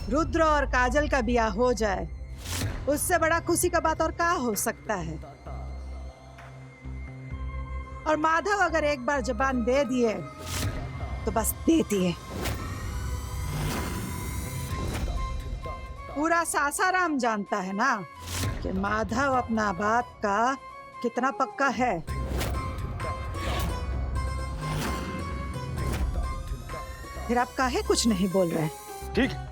रुद्र और काजल का ब्याह हो जाए, उससे बड़ा खुशी का बात और क्या हो सकता है। और माधव अगर एक बार जुबान दे दिए तो बस दे दिए। पूरा सासाराम जानता है ना कि माधव अपना बात का कितना पक्का है। फिर आप काहे कुछ नहीं बोल रहे? ठीक है,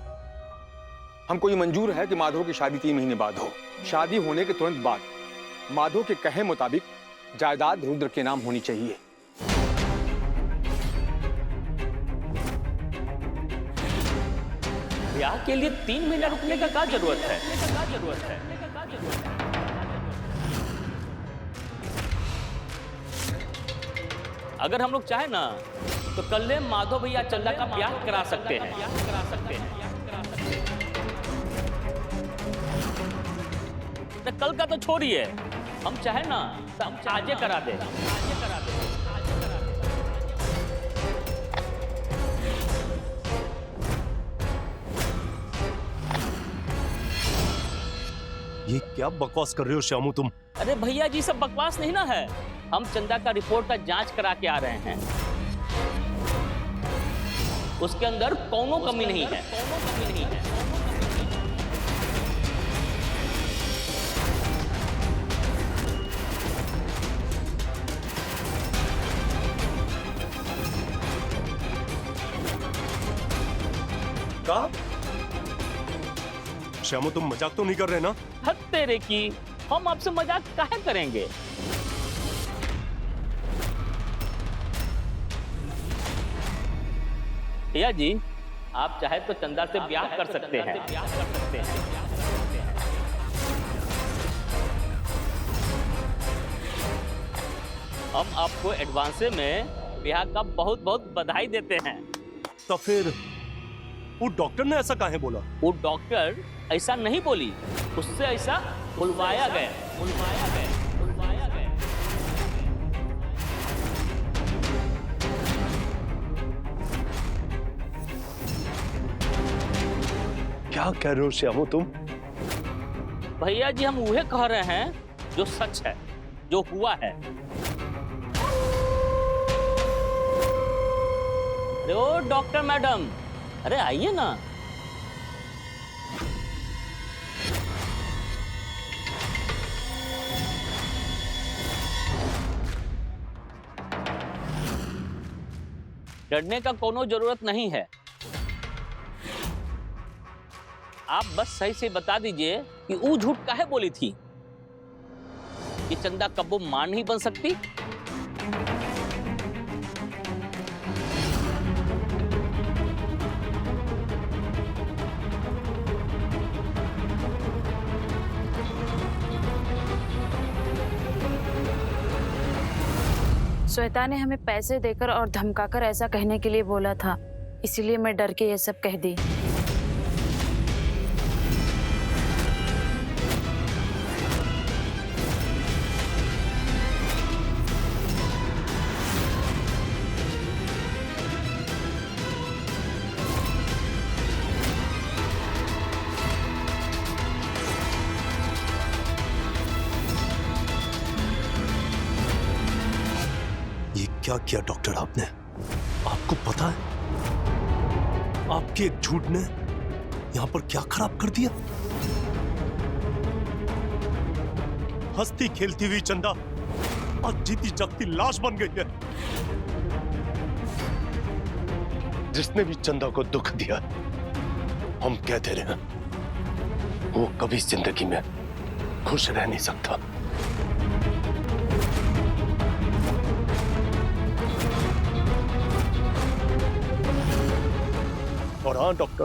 हमको ये मंजूर है कि माधव की शादी 3 महीने बाद हो। शादी होने के तुरंत बाद माधव के कहे मुताबिक जायदाद रुद्र के नाम होनी चाहिए। ब्याह के लिए 3 महीना रुकने का क्या जरूरत है? अगर हम लोग चाहे ना तो कल माधव भैया चंदा का ब्याह करा सकते हैं। कल का तो छोड़िए, हम चाहे ना तो हम आजे करा दे। ये क्या बकवास कर रहे हो श्यामू तुम? अरे भैया जी, सब बकवास नहीं ना है। हम चंदा का रिपोर्ट का जांच करा के आ रहे हैं, उसके अंदर कोनो कमी नहीं है। क्या? श्यामू तुम मजाक तो नहीं कर रहे ना? हद तेरे की, हम आपसे मजाक काहे करेंगे? भैया जी, आप चाहे तो चंदा से ब्याह कर सकते हैं। हम आपको एडवांस में ब्याह का बहुत बहुत बधाई देते हैं। तो फिर वो डॉक्टर ने ऐसा काहे बोला? वो डॉक्टर ऐसा नहीं बोली, उससे ऐसा बुलवाया गया। क्या कह रहे हो श्यामू तुम? भैया जी, हम वह कह रहे हैं जो सच है, जो हुआ है। अरे ओ डॉक्टर मैडम, अरे आइए ना। डरने का कोनो जरूरत नहीं है। आप बस सही से बता दीजिए कि वो झूठ काहे बोली थी कि चंदा कब्बो मां नहीं बन सकती। श्वेता ने हमें पैसे देकर और धमकाकर ऐसा कहने के लिए बोला था, इसीलिए मैं डर के ये सब कह दी। क्या किया डॉक्टर आपने? आपको पता है आपके एक झूठ ने यहां पर क्या खराब कर दिया? हंसती खेलती हुई चंदा आज जीती जागती लाश बन गई है। जिसने भी चंदा को दुख दिया, हम कहते रहे वो कभी जिंदगी में खुश रह नहीं सकता। और हाँ डॉक्टर,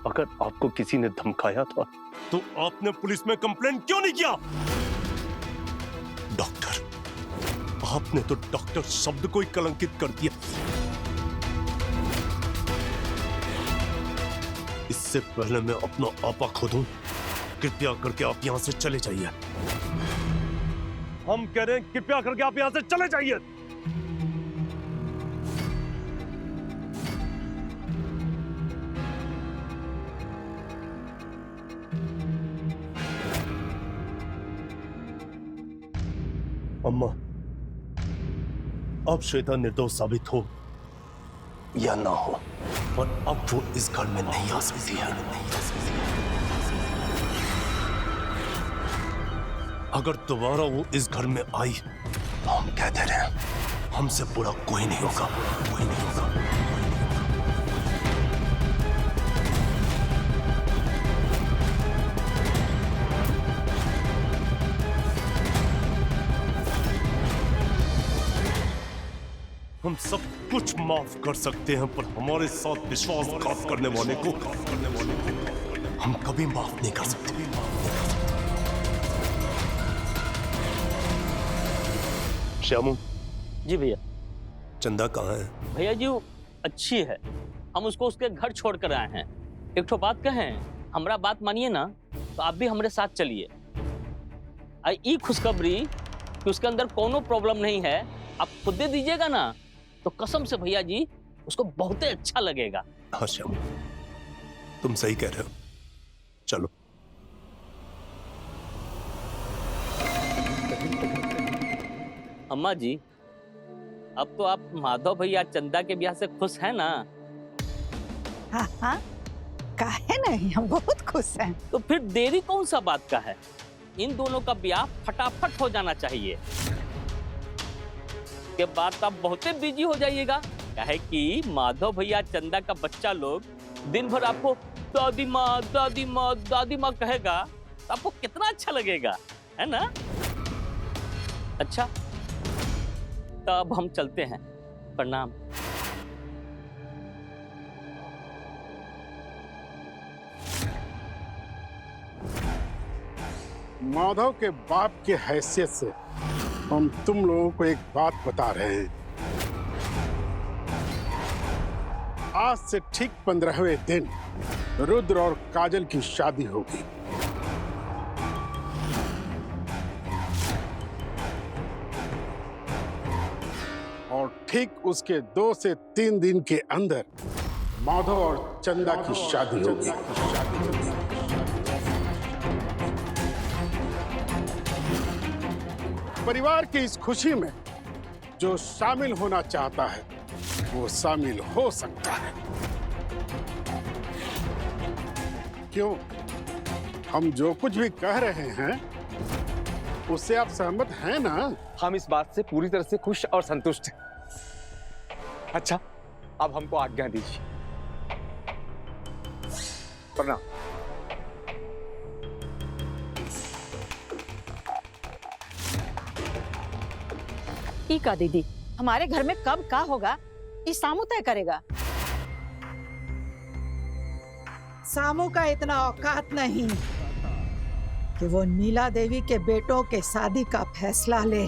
अगर आपको किसी ने धमकाया था तो आपने पुलिस में कंप्लेंट क्यों नहीं किया? डॉक्टर, आपने तो डॉक्टर शब्द को ही कलंकित कर दिया। इससे पहले मैं अपना आपा खो दूं, कृपया करके आप यहां से चले जाइए। हम कह रहे हैं कृपया करके आप यहां से चले जाइए। अम्मा, अब श्वेता निर्दोष साबित हो या ना हो, पर अब वो इस घर में नहीं आ सकती है। अगर दोबारा वो इस घर में आई तो हम कहते रहे, हमसे बुरा कोई नहीं होगा, कोई नहीं होगा। हम सब कुछ माफ कर सकते हैं, पर हमारे साथ विश्वासघात करने वाले को हम कभी माफ नहीं कर सकते। श्यामू जी भैया। चंदा कहाँ है? भैया जी वो अच्छी है, हम उसको उसके घर छोड़ कर आए हैं। एक ठो बात कहें, हमारा बात मानिए ना तो आप भी हमारे साथ चलिए। ई खुशखबरी कि उसके अंदर कोनो प्रॉब्लम नहीं है, आप खुद दे दीजिएगा ना तो कसम से भैया जी उसको बहुत ही अच्छा लगेगा। हाँ श्यामू, तुम सही कह रहे हो, चलो। अम्मा जी, अब तो आप माधव भैया चंदा के ब्याह से खुश हैं ना? हाँ हाँ, काहे नहीं, हम बहुत खुश हैं। तो फिर देरी कौन सा बात का है? इन दोनों का ब्याह फटाफट हो जाना चाहिए। के बाद आप बहुत बिजी हो जाइएगा, काहे कि माधव भैया चंदा का बच्चा लोग दिन भर आपको दादी माँ दादी माँ दादी माँ कहेगा, तो आपको कितना अच्छा लगेगा, है ना? अच्छा, तब हम चलते हैं, प्रणाम। माधव के बाप की हैसियत से हम तुम लोगों को एक बात बता रहे हैं। आज से ठीक 15वें दिन रुद्र और काजल की शादी होगी। और ठीक उसके 2 से 3 दिन के अंदर माधव और चंदा की शादी होगी। परिवार की इस खुशी में जो शामिल होना चाहता है वो शामिल हो सकता है। क्यों, हम जो कुछ भी कह रहे हैं उससे आप सहमत हैं ना? हम इस बात से पूरी तरह से खुश और संतुष्ट हैं। अच्छा, अब हमको आज्ञा दीजिए। प्रणाम। ठीक है दीदी, हमारे घर में कब का होगा ये सामू तय करेगा। सामू का इतना औकात नहीं कि वो नीला देवी के बेटों के शादी का फैसला ले।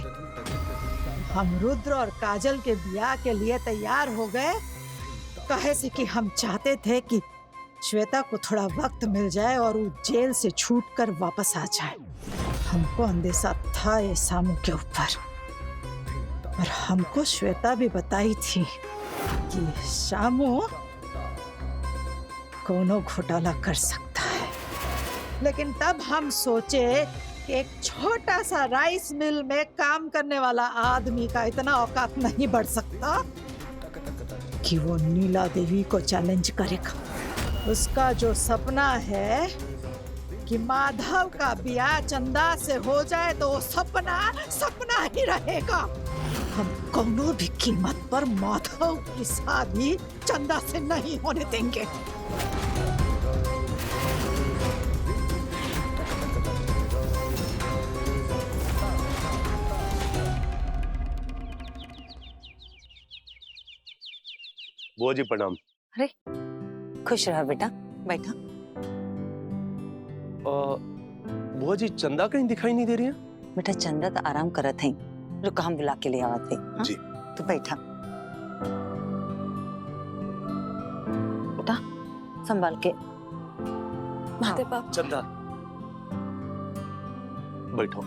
हम रुद्र और काजल के ब्याह के लिए तैयार हो गए, कहे से कि हम चाहते थे कि श्वेता को थोड़ा वक्त मिल जाए और वो जेल से छूटकर वापस आ जाए। हमको अंदेशा था ये सामू के ऊपर, और हमको श्वेता भी बताई थी कि शामू कोनो घोटाला कर सकता है। लेकिन तब हम सोचे कि एक छोटा सा राइस मिल में काम करने वाला आदमी का इतना औकात नहीं बढ़ सकता कि वो नीला देवी को चैलेंज करेगा। उसका जो सपना है कि माधव का ब्याह चंदा से हो जाए तो वो सपना सपना ही रहेगा। हम कोनो भी कीमत पर माधव की शादी चंदा से नहीं होने देंगे। बुआ जी प्रणाम। अरे खुश रहा बेटा, बैठा। बुआ जी चंदा कहीं दिखाई नहीं दे रही है? बेटा चंदा तो आराम करत है, रुक हम बुला के ले आवत है। हाँ? जी। तो बैठा बेटा, संभाल के। हाँ। चंदा बैठो।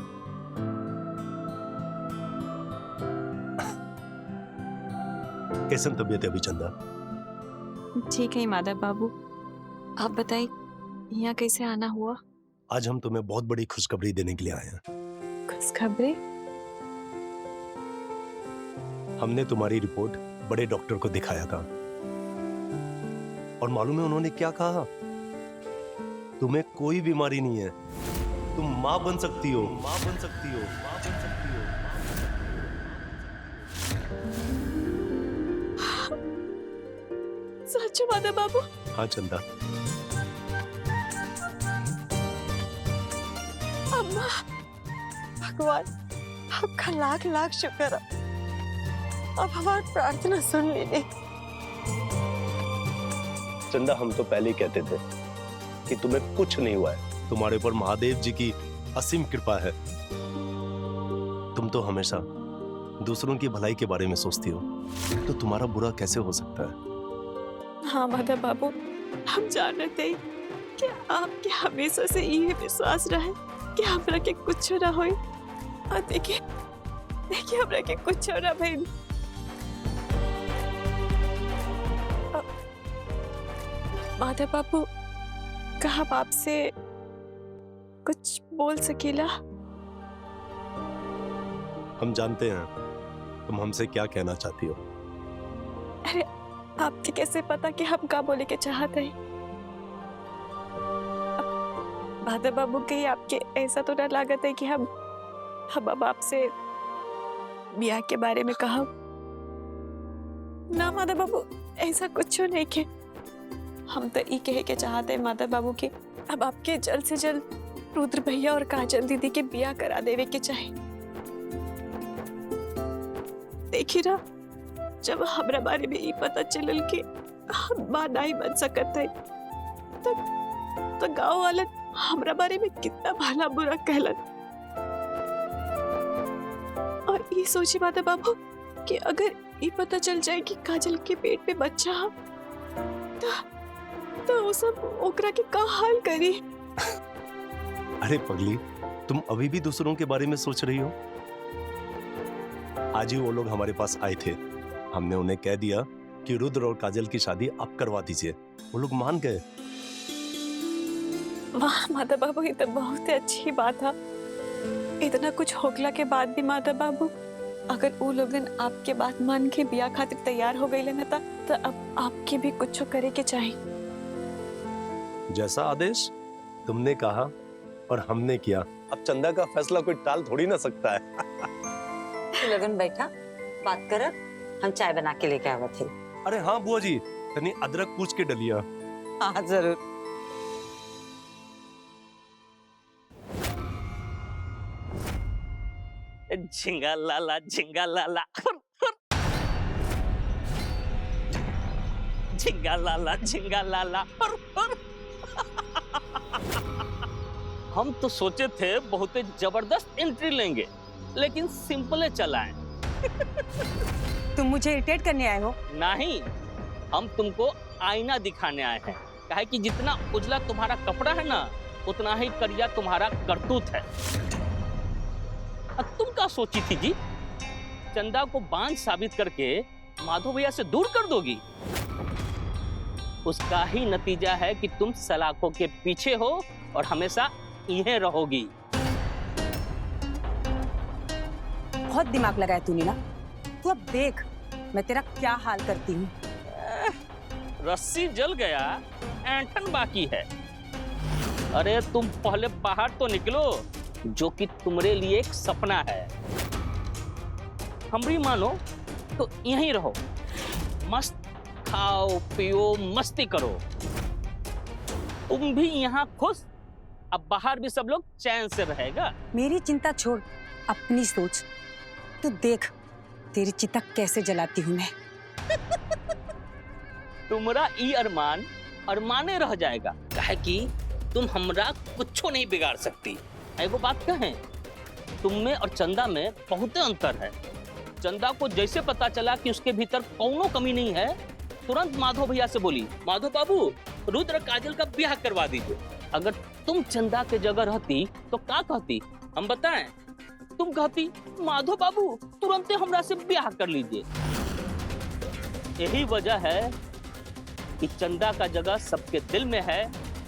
कैसन तबीयत है अभी चंदा? ठीक है माधव बाबू, आप बताइए यहाँ कैसे आना हुआ? आज हम तुम्हें बहुत बड़ी खुशखबरी देने के लिए आए हैं। खुशखबरी? हमने तुम्हारी रिपोर्ट बड़े डॉक्टर को दिखाया था और मालूम है उन्होंने क्या कहा? तुम्हें कोई बीमारी नहीं है, तुम मां बन सकती हो, मां बन सकती हो, मां बन सकती हो। सच माधव बाबू? हाँ चंदा, अम्मा, भगवान आपका लाख लाख शुक्र है। अब हमारी प्रार्थना सुन लीजिए। चंदा हम तो पहले ही कहते थे कि तुम्हें कुछ नहीं हुआ है, तुम्हारे ऊपर महादेव जी की असीम कृपा है। तुम तो हमेशा दूसरों की भलाई के बारे में सोचती हो, तो तुम्हारा बुरा कैसे हो सकता है? हाँ माधव बाबू, हम जानते थे कि आपके हमेशा से ये विश्वास रहे कि हमरा के कुछ ना होए। और देखिए हमरा के कुछ ना भइल। माधव बाबू, का हम आपसे कुछ बोल सकेला? हम जानते हैं तुम हमसे क्या कहना चाहती हो। अरे आपके कैसे पता कि हम क्या बोले के चाहते हैं? माधव बाबू, कहीं आपके ऐसा तो ना लागत है कि हम अब आपसे ब्याह के बारे में कहा? ना माधव बाबू, ऐसा कुछ नहीं के। हम तो ये कहे के चाहते हैं माधव बाबू के अब आपके जल्द से जल्द रुद्र भैया और काजल दीदी के ब्याह करा देवे के चाहे। देखिए ना, जब हमरा बारे में ये पता चलल कि हम मां नहीं बन सकत है, तो गांव वाले हमरा बारे में कितना भला बुरा कहलन। और ये सोची माधव बाबू कि अगर ये पता चल जाए कि काजल के पेट में बच्चा है, तो वो सब ओकरा के का हाल करी? अरे पगली, तुम अभी भी दूसरों के बारे में सोच रही हो? आज ही वो लोग हमारे पास आए थे, हमने उन्हें कह दिया कि रुद्र और काजल की शादी आप करवा दीजिए। वो लोग मान गए। वाह माधव बाबू, ये तो बहुत ही अच्छी बात है। इतना कुछ होगला के बाद भी माधव बाबू, अगर वो लोगन आपके बात मान के ब्याह खातिर तैयार हो गए ना, तो अब आपके भी कुछ करे के चाहिए। जैसा आदेश तुमने कहा और हमने किया, अब चंदा का फैसला कोई टाल थोड़ी ना सकता है। लगन बैठा बात कर, हम चाय बना के लेके आवे थे। अरे हाँ बुआ जी, तनी अदरक पूछ के डलिया। हाँ जरूर। झिंगा लाला झिंगा लाला झिंगा लाला। हम तो सोचे थे बहुत जबरदस्त एंट्री लेंगे, लेकिन सिंपल चलाएं। तुम मुझे इरिटेट करने आए हो? नहीं, हम तुमको आईना दिखाने आए हैं। काहे कि जितना उजला तुम्हारा कपड़ा है ना, उतना ही करिया तुम्हारा करतूत है। अब तुम क्या सोची थी जी? चंदा को बांझ साबित करके माधव भैया से दूर कर दोगी? उसका ही नतीजा है कि तुम सलाखों के पीछे हो और हमेशा यहीं रहोगी। बहुत दिमाग लगाया तूने ना। तू अब देख मैं तेरा क्या हाल करती हूँ। रस्सी जल गया, ऐंठन बाकी है। अरे तुम पहले बाहर तो निकलो, जो कि तुम्हारे लिए एक सपना है। हमरी मानो तो यहीं रहो, मस्त खाओ पियो मस्ती करो। तुम भी यहाँ खुश, अब बाहर भी सब लोग चैन से रहेगा। मेरी चिंता छोड़, अपनी सोच। तू देख तेरी चिता कैसे जलाती हूँ मैं। तुम्हारा ई अरमान अरमाने रह जाएगा, काहे कि तुम हमरा कुछो नहीं बिगाड़ सकती। एगो बात कहें, तुम में और चंदा में बहुत अंतर है। चंदा को जैसे पता चला कि उसके भीतर कौनो कमी नहीं है, तुरंत माधव भैया से बोली, माधव बाबू रुद्र काजल का ब्याह करवा दीजिए। अगर तुम चंदा के जगह रहती तो क्या कहती हम बताएं? तुम कहती माधव बाबू तुरंत हमरा से ब्याह कर लीजिए। यही वजह है कि चंदा का जगह सबके दिल में है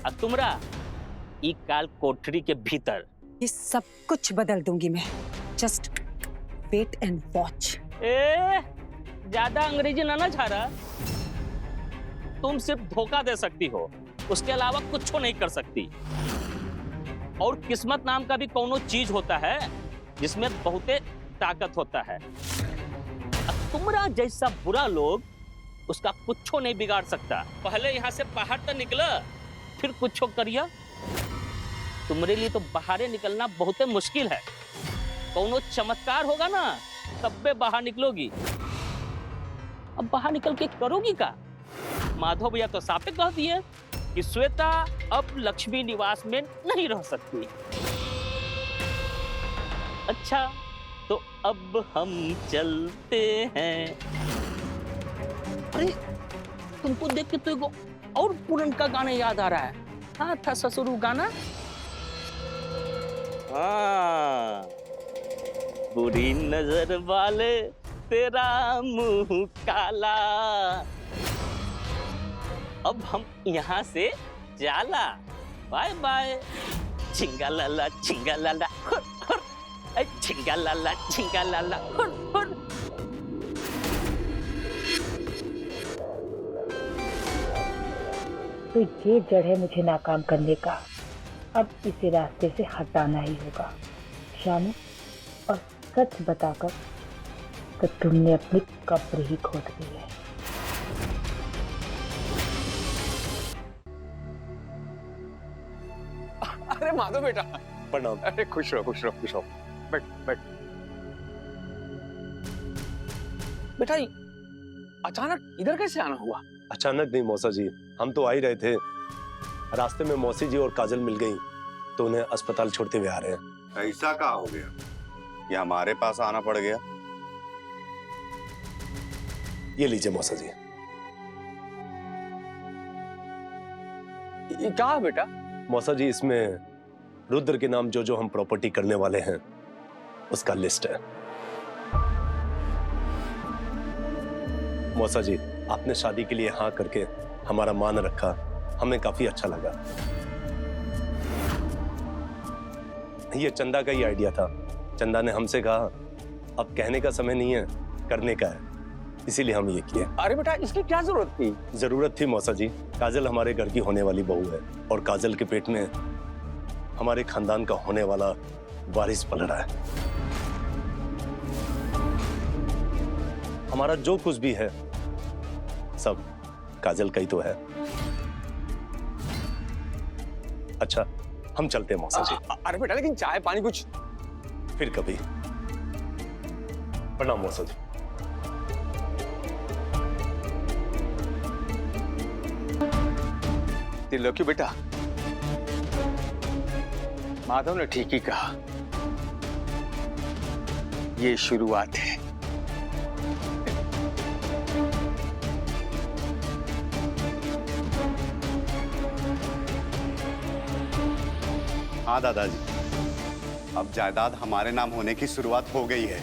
और तुमरा ई काल कोठरी के भीतर। ये सब कुछ बदल दूंगी मैं। Just wait and watch. ए ज्यादा अंग्रेजी ना झारा। तुम सिर्फ धोखा दे सकती हो, उसके अलावा कुछ नहीं कर सकती। और किस्मत नाम का भी कोनो चीज होता है जिसमें बहुते ताकत होता है। तुम्हारा जैसा बुरा लोग उसका कुछ नहीं बिगाड़ सकता। पहले यहाँ से बाहर तो निकला, फिर कुछ करिया। तुम्हारे लिए तो बाहर निकलना बहुत मुश्किल है। कोनो चमत्कार होगा ना तब भी बाहर निकलोगी। अब बाहर निकल के करोगी का? माधव भैया तो साफ कह दिए कि श्वेता अब लक्ष्मी निवास में नहीं रह सकती। अच्छा तो अब हम चलते हैं। अरे तुमको देख के तो एगो और पुरनका गाना याद आ रहा है। हाँ था ससुरु गाना। हाँ, बुरी नजर वाले तेरा मुंह काला, अब हम यहाँ से जाला। Bye bye. चिंगा लाला चिंगा लाला हुर हुर, चिंगा लाला हुर हुर। तो ये जड़ है मुझे नाकाम करने का। अब इसे रास्ते से हटाना ही होगा शानू। और सच बताकर तो तुमने अपनी कब्र ही खोद ली है। अरे माधव बेटा, प्रणाम। अरे खुश रहो खुश रहो खुश रहो। बैठ बैठ। बेटा अचानक इधर कैसे आना हुआ? अचानक नहीं मौसा जी, हम तो आ ही रहे थे। रास्ते में मौसी जी और काजल मिल गई तो उन्हें अस्पताल छोड़ते हुए आ रहे हैं। ऐसा क्या हो गया कि हमारे पास आना पड़ गया? ये लीजिए मौसा जी। ये क्या है बेटा? मौसा जी, इसमें रुद्र के नाम जो जो हम प्रॉपर्टी करने वाले हैं उसका लिस्ट है। मौसा जी, आपने शादी के लिए हाँ करके हमारा मान रखा, हमें काफी अच्छा लगा। ये चंदा का ही आइडिया था। चंदा ने हमसे कहा अब कहने का समय नहीं है, करने का है, इसीलिए हम ये किए। अरे बेटा इसकी क्या जरूरत थी? जरूरत थी मौसा जी। काजल हमारे घर की होने वाली बहू है और काजल के पेट में हमारे खानदान का होने वाला वारिस पल रहा है। हमारा जो कुछ भी है सब काजल का ही तो है। अच्छा हम चलते हैं मौसा जी। अरे बेटा लेकिन चाय पानी कुछ? फिर कभी। प्रणाम मौसा जी। त्रिलोकी बेटा, माधव ने ठीक ही कहा, ये शुरुआत है। हाँ दादाजी, अब जायदाद हमारे नाम होने की शुरुआत हो गई है।